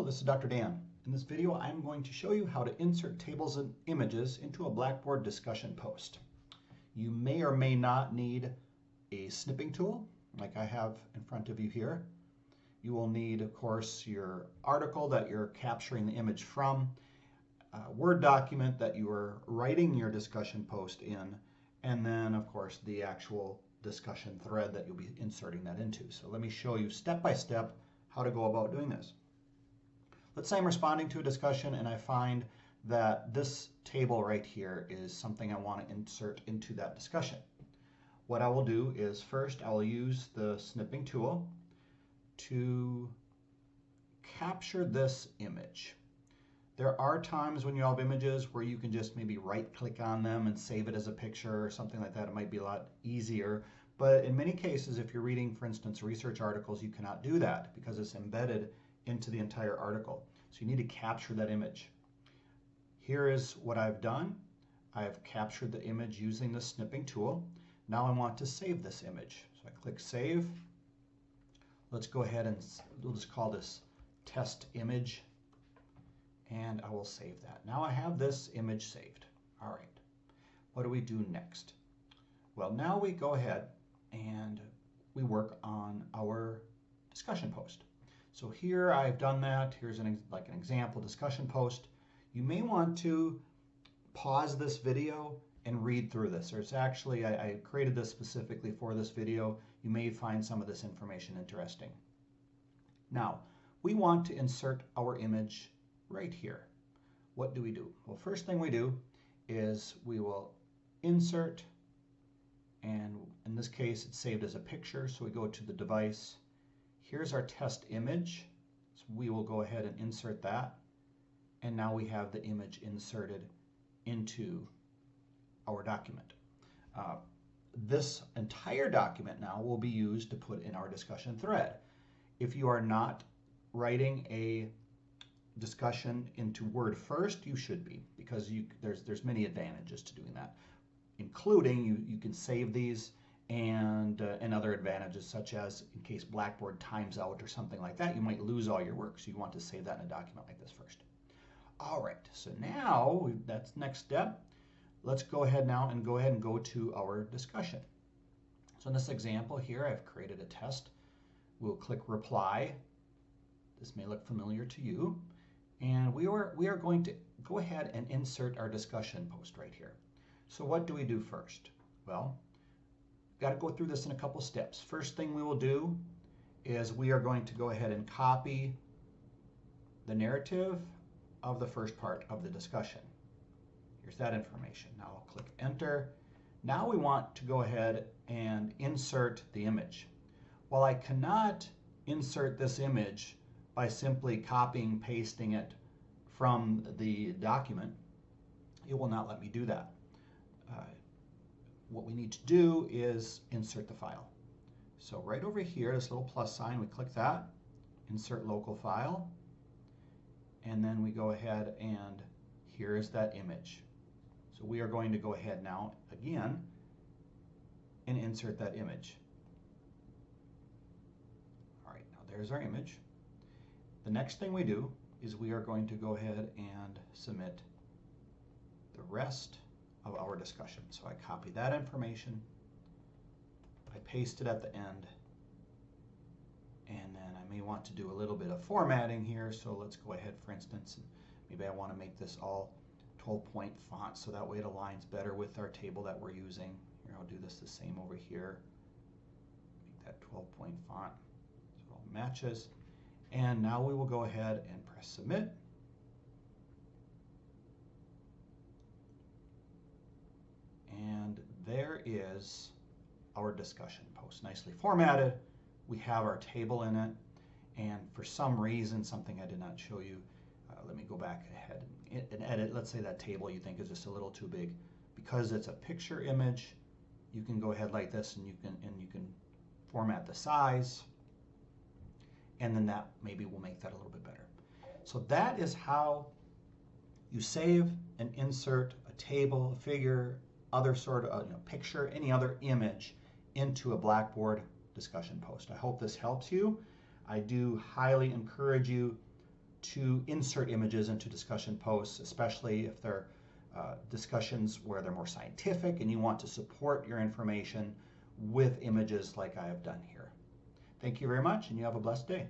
Hello, this is Dr. Dan. In this video, I'm going to show you how to insert tables and images into a Blackboard discussion post. You may or may not need a snipping tool, like I have in front of you here. You will need, of course, your article that you're capturing the image from, a Word document that you are writing your discussion post in, and then, of course, the actual discussion thread that you'll be inserting that into. So let me show you step by step how to go about doing this. Let's say I'm responding to a discussion and I find that this table right here is something I want to insert into that discussion. What I will do is first I will use the snipping tool to capture this image. There are times when you have images where you can just maybe right click on them and save it as a picture or something like that. It might be a lot easier. But in many cases, if you're reading, for instance, research articles, you cannot do that because it's embedded into the entire article. So you need to capture that image. Here is what I've done. I have captured the image using the snipping tool. Now I want to save this image. So I click Save. Let's go ahead and we'll just call this test image, and I will save that. Now I have this image saved. All right. What do we do next? Well, now we go ahead and we work on our discussion post. So here I've done that. Here's like an example discussion post. You may want to pause this video and read through this. Or it's actually, I created this specifically for this video. You may find some of this information interesting. Now, we want to insert our image right here. What do we do? Well, first thing we do is we will insert, and in this case it's saved as a picture, so we go to the device. Here's our test image, so we will go ahead and insert that, and now we have the image inserted into our document. This entire document now will be used to put in our discussion thread. If you are not writing a discussion into Word first, you should be, because there's many advantages to doing that, including you can save these and other advantages, such as in case Blackboard times out or something like that, you might lose all your work, so you want to save that in a document like this first. All right, so now that's next step. Let's go ahead now and go to our discussion. So in this example here, I've created a test. We'll click Reply. This may look familiar to you. And we are going to go ahead and insert our discussion post right here. So what do we do first? Well, got to go through this in a couple steps. First thing we will do is we are going to go ahead and copy the narrative of the first part of the discussion. Here's that information. Now I'll click Enter. Now we want to go ahead and insert the image. While I cannot insert this image by simply copying, pasting it from the document, it will not let me do that. What we need to do is insert the file. So right over here, this little plus sign, we click that, insert local file, and then we go ahead and here is that image. So we are going to go ahead now, again, and insert that image. All right, now there's our image. The next thing we do is we are going to go ahead and submit the rest of our discussion. So I copy that information, I paste it at the end, and then I may want to do a little bit of formatting here. So let's go ahead, for instance, and maybe I want to make this all 12-point font so that way it aligns better with our table that we're using. Here, I'll do this the same over here. Make that 12-point font so it all matches. And now we will go ahead and press Submit. And there is our discussion post, nicely formatted. We have our table in it. And for some reason, something I did not show you, let me go back ahead and edit. Let's say that table you think is just a little too big. Because it's a picture image, you can go ahead like this and you can format the size. And then that maybe will make that a little bit better. So that is how you save and insert a table, a figure, other sort of picture, any other image into a Blackboard discussion post. I hope this helps you. I do highly encourage you to insert images into discussion posts, especially if they're discussions where they're more scientific and you want to support your information with images like I have done here. Thank you very much, and you have a blessed day.